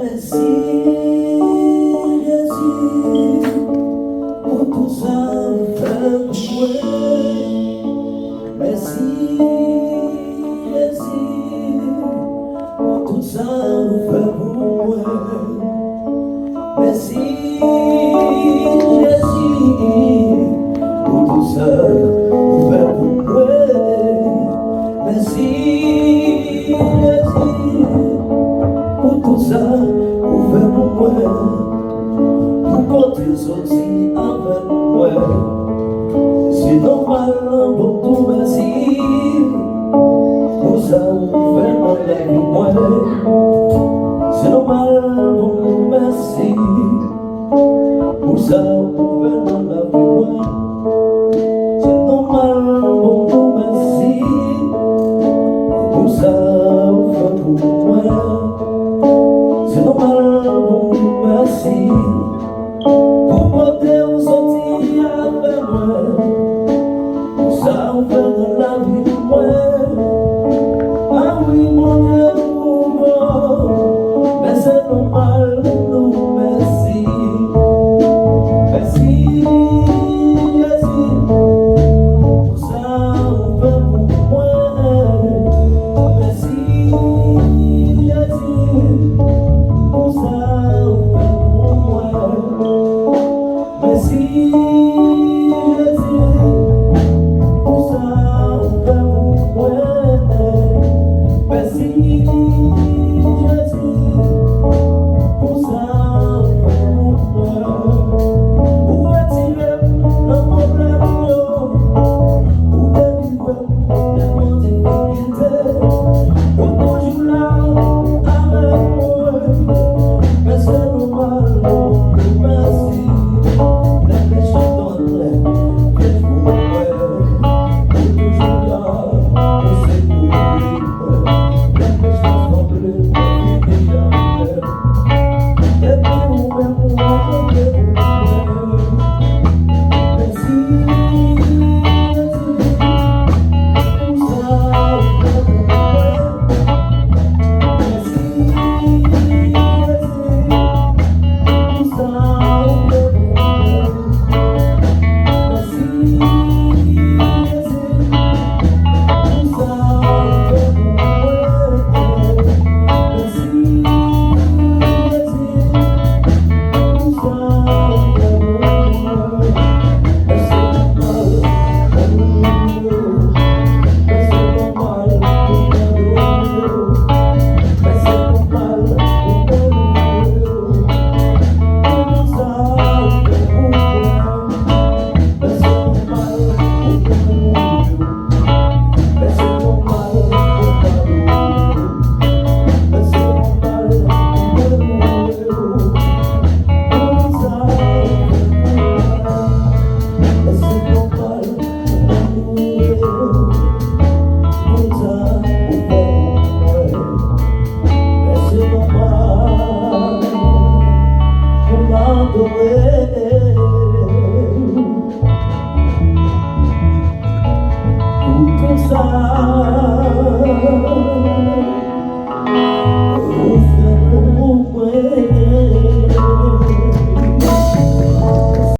merci, Jésus, pour tout ça fait pour moi. Merci, Jésus, pour tout ça fait pour moi. Merci, Jésus, pour tout ça fait pour moi. Merci, Jésus, pour tout ça fait pour moi. Pour compter sorti avec moi. C'est normal pour tout merci. Pour ça fait mon la vie moi. C'est normal